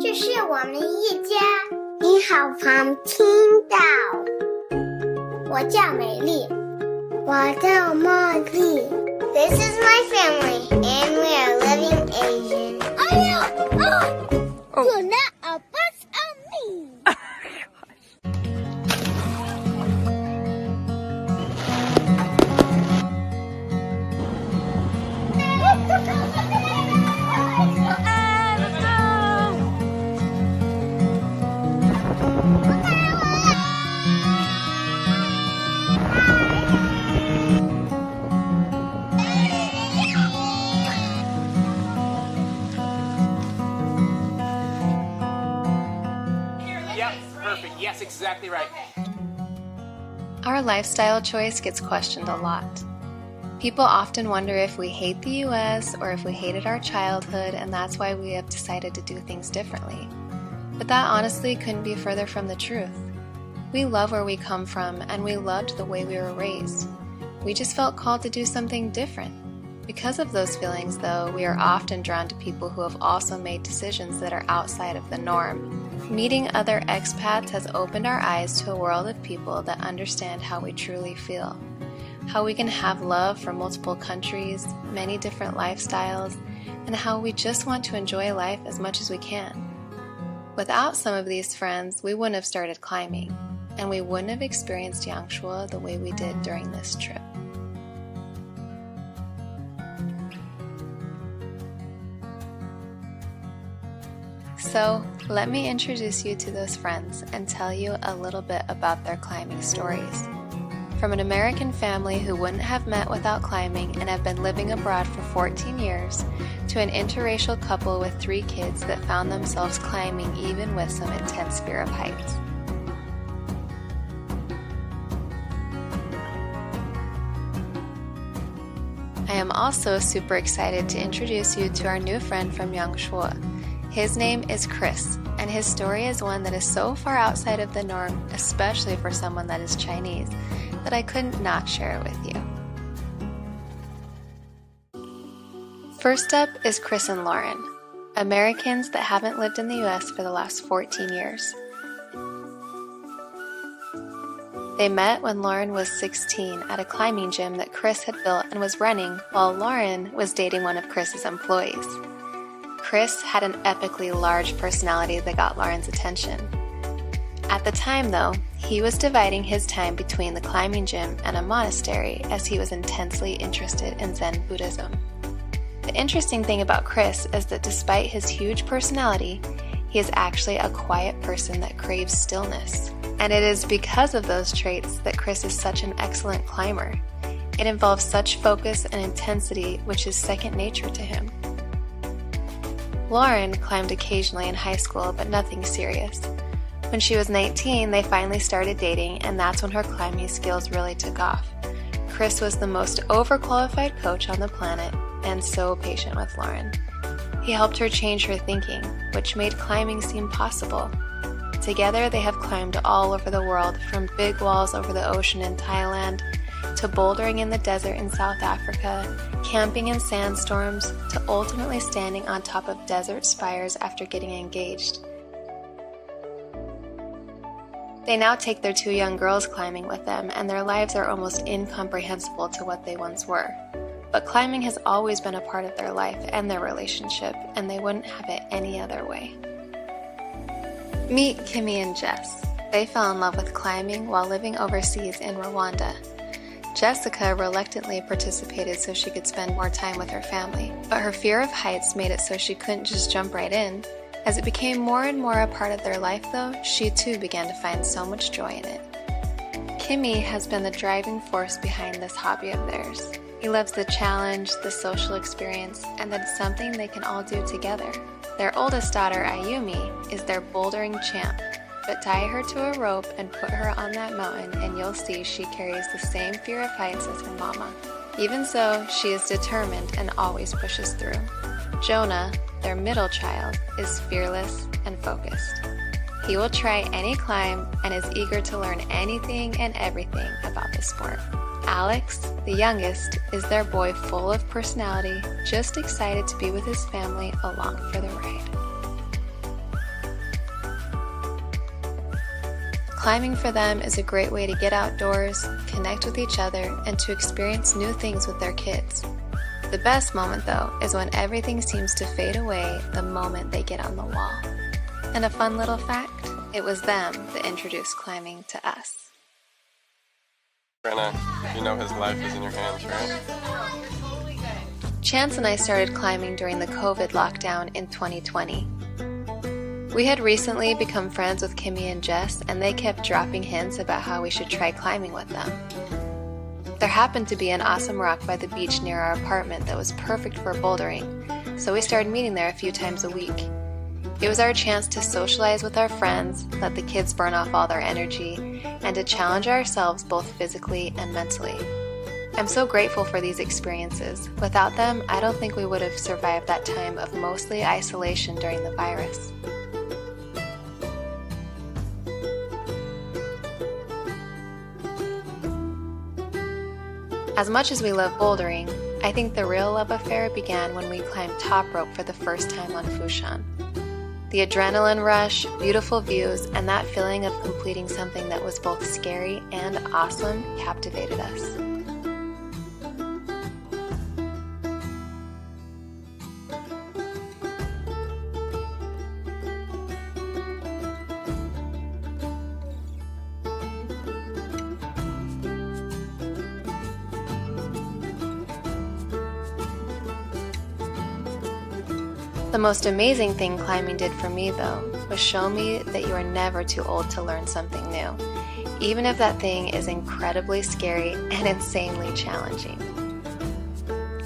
这是我们一家。你好旁听到。我叫美丽。我叫茉莉。This is my family, and we are living Asian. You're not a bus on me. Perfect. Yes, exactly right. Our lifestyle choice gets questioned a lot. People often wonder if we hate the US or if we hated our childhood and that's why we have decided to do things differently. But that honestly couldn't be further from the truth. We love where we come from and we loved the way we were raised. We just felt called to do something different. Because of those feelings, though, we are often drawn to people who have also made decisions that are outside of the norm. Meeting other expats has opened our eyes to a world of people that understand how we truly feel. How we can have love for multiple countries, many different lifestyles, and how we just want to enjoy life as much as we can. Without some of these friends, we wouldn't have started climbing, and we wouldn't have experienced Yangshuo the way we did during this trip. So, let me introduce you to those friends and tell you a little bit about their climbing stories. From an American family who wouldn't have met without climbing and have been living abroad for 14 years, to an interracial couple with 3 kids that found themselves climbing even with some intense fear of heights. I am also super excited to introduce you to our new friend from Yangshuo. His name is Chris, and his story is one that is so far outside of the norm, especially for someone that is Chinese, that I couldn't not share it with you. First up is Chris and Lauren, Americans that haven't lived in the US for the last 14 years. They met when Lauren was 16 at a climbing gym that Chris had built and was running while Lauren was dating one of Chris's employees. Chris had an epically large personality that got Lauren's attention. At the time, though, he was dividing his time between the climbing gym and a monastery as he was intensely interested in Zen Buddhism. The interesting thing about Chris is that despite his huge personality, he is actually a quiet person that craves stillness. And it is because of those traits that Chris is such an excellent climber. It involves such focus and intensity, which is second nature to him. Lauren climbed occasionally in high school, but nothing serious. When she was 19, they finally started dating, and that's when her climbing skills really took off. Chris was the most overqualified coach on the planet, and so patient with Lauren. He helped her change her thinking, which made climbing seem possible. Together, they have climbed all over the world, from big walls over the ocean in Thailand, to bouldering in the desert in South Africa, camping in sandstorms, to ultimately standing on top of desert spires after getting engaged. They now take their 2 young girls climbing with them, and their lives are almost incomprehensible to what they once were. But climbing has always been a part of their life and their relationship, and they wouldn't have it any other way. Meet Kimmy and Jess. They fell in love with climbing while living overseas in Rwanda. Jessica reluctantly participated so she could spend more time with her family, but her fear of heights made it so she couldn't just jump right in. As it became more and more a part of their life, though, she too began to find so much joy in it. Kimmy has been the driving force behind this hobby of theirs. He loves the challenge, the social experience, and that it's something they can all do together. Their oldest daughter, Ayumi, is their bouldering champ. But tie her to a rope and put her on that mountain and you'll see she carries the same fear of heights as her mama. Even so, she is determined and always pushes through. Jonah, their middle child, is fearless and focused. He will try any climb and is eager to learn anything and everything about the sport. Alex, the youngest, is their boy full of personality, just excited to be with his family along for the ride. Climbing for them is a great way to get outdoors, connect with each other, and to experience new things with their kids. The best moment, though, is when everything seems to fade away the moment they get on the wall. And a fun little fact, it was them that introduced climbing to us. Brenna, you know his life is in your hands, right? Chance and I started climbing during the COVID lockdown in 2020. We had recently become friends with Kimmy and Jess, and they kept dropping hints about how we should try climbing with them. There happened to be an awesome rock by the beach near our apartment that was perfect for bouldering, so we started meeting there a few times a week. It was our chance to socialize with our friends, let the kids burn off all their energy, and to challenge ourselves both physically and mentally. I'm so grateful for these experiences. Without them, I don't think we would have survived that time of mostly isolation during the virus. As much as we love bouldering, I think the real love affair began when we climbed top rope for the first time on Fushan. The adrenaline rush, beautiful views, and that feeling of completing something that was both scary and awesome captivated us. The most amazing thing climbing did for me, though, was show me that you are never too old to learn something new, even if that thing is incredibly scary and insanely challenging.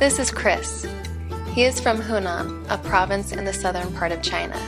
This is Chris. He is from Hunan, a province in the southern part of China.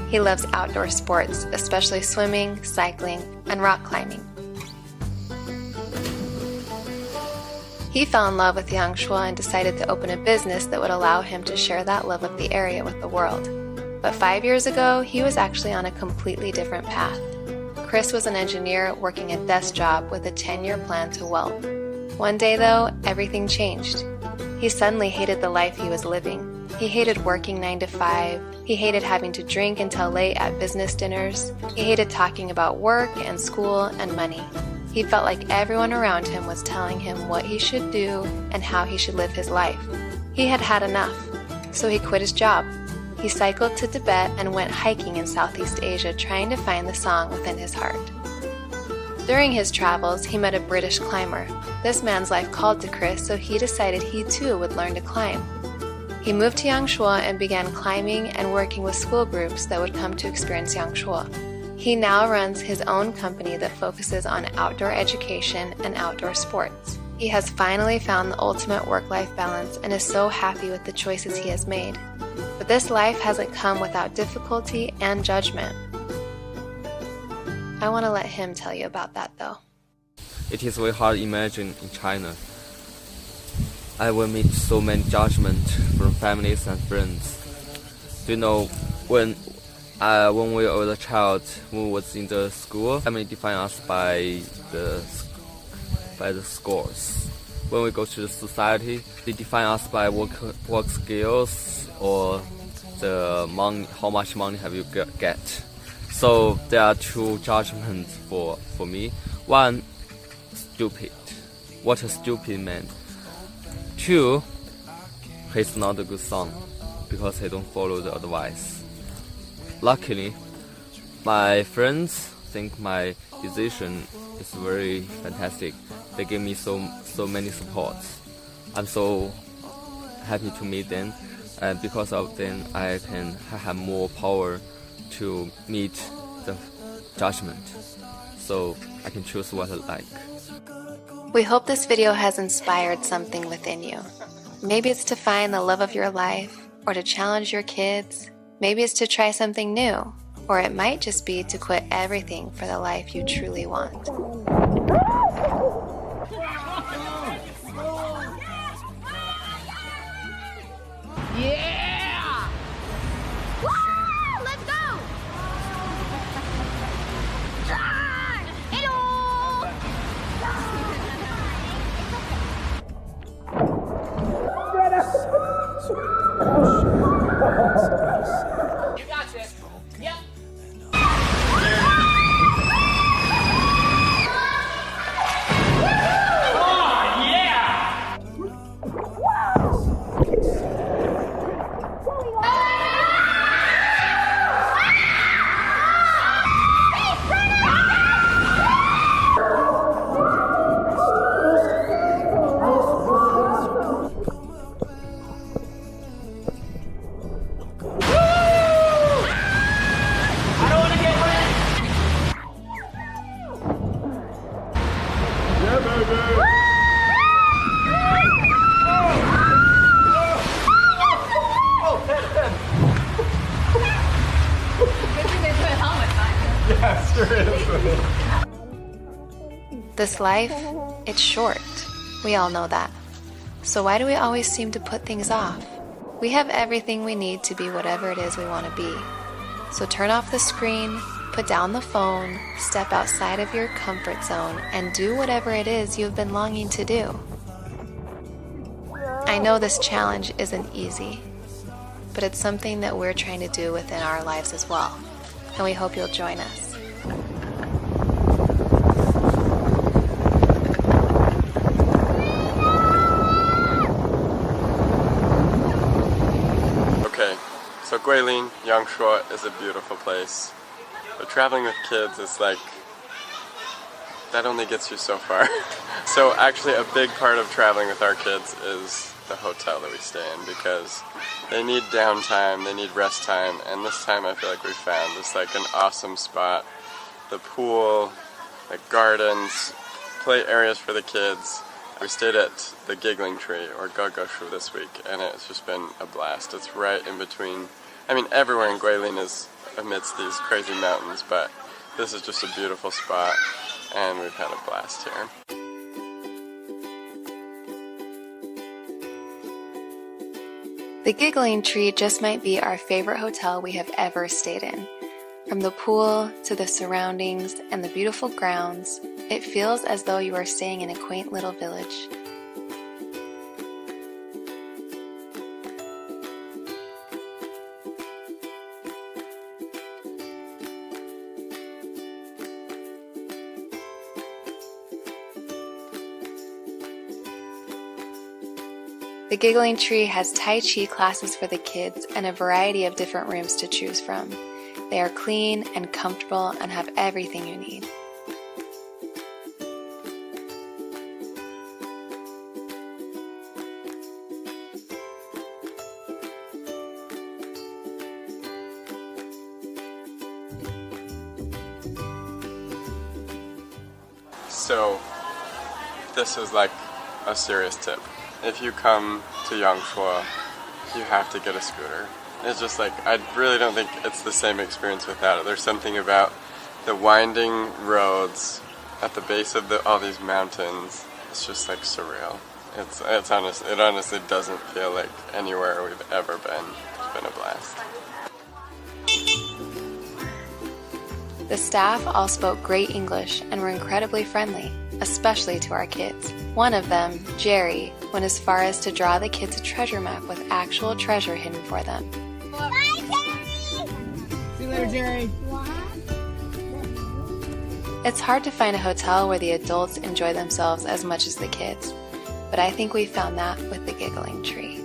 He loves outdoor sports, especially swimming, cycling, and rock climbing. He fell in love with Yangshuo and decided to open a business that would allow him to share that love of the area with the world. But 5 years ago, he was actually on a completely different path. Chris was an engineer working a desk job with a 10-year plan to weld. One day, though, everything changed. He suddenly hated the life he was living. He hated working 9 to 5. He hated having to drink until late at business dinners. He hated talking about work and school and money. He felt like everyone around him was telling him what he should do and how he should live his life. He had had enough, so he quit his job. He cycled to Tibet and went hiking in Southeast Asia trying to find the song within his heart. During his travels, he met a British climber. This man's life called to Chris, so he decided he too would learn to climb. He moved to Yangshuo and began climbing and working with school groups that would come to experience Yangshuo. He now runs his own company that focuses on outdoor education and outdoor sports. He has finally found the ultimate work-life balance and is so happy with the choices he has made. But this life hasn't come without difficulty and judgment. I want to let him tell you about that, though. It is very hard to imagine in China. I will meet so many judgments from families and friends. Do you know, when we were a child, when we was in the school, family define us by the scores. When we go to the society, they define us by work skills or the money, how much money have you get. So there are two judgments for me. One, stupid. What a stupid man. Two, he's not a good son because he don't follow the advice. Luckily, my friends think my decision is very fantastic. They give me so many supports. I'm so happy to meet them, and because of them, I have more power to meet the judgment, so I can choose what I like. We hope this video has inspired something within you. Maybe it's to find the love of your life, or to challenge your kids. Maybe it's to try something new, or it might just be to quit everything for the life you truly want. Yeah! Woo! Let's go! Hello! You got this. Yep. Yeah, seriously. This life, it's short. We all know that. So why do we always seem to put things off? We have everything we need to be whatever it is we want to be. So turn off the screen, put down the phone, step outside of your comfort zone, and do whatever it is you've been longing to do. I know this challenge isn't easy, but it's something that we're trying to do within our lives as well, and we hope you'll join us. Okay, so Guilin, Yangshuo is a beautiful place, but traveling with kids is like, that only gets you so far. So actually a big part of traveling with our kids is the hotel that we stay in, because they need downtime, they need rest time, and this time I feel like we found this like an awesome spot. The pool, the gardens, play areas for the kids. We stayed at the Giggling Tree, or Gagoshu, this week, and it's just been a blast. It's right in between, I mean everywhere in Guilin is amidst these crazy mountains, but this is just a beautiful spot, and we've had a blast here. The Giggling Tree just might be our favorite hotel we have ever stayed in. From the pool to the surroundings and the beautiful grounds, it feels as though you are staying in a quaint little village. The Giggling Tree has Tai Chi classes for the kids and a variety of different rooms to choose from. They are clean and comfortable and have everything you need. So this is like a serious tip. If you come to Yangshuo, you have to get a scooter. It's just like, I really don't think it's the same experience without it. There's something about the winding roads at the base of all these mountains. It's just like surreal. It honestly doesn't feel like anywhere we've ever been. It's been a blast. The staff all spoke great English and were incredibly friendly, especially to our kids. One of them, Jerry, went as far as to draw the kids a treasure map with actual treasure hidden for them. Bye, Jerry! See you later, Jerry. It's hard to find a hotel where the adults enjoy themselves as much as the kids, but I think we found that with the Giggling Tree.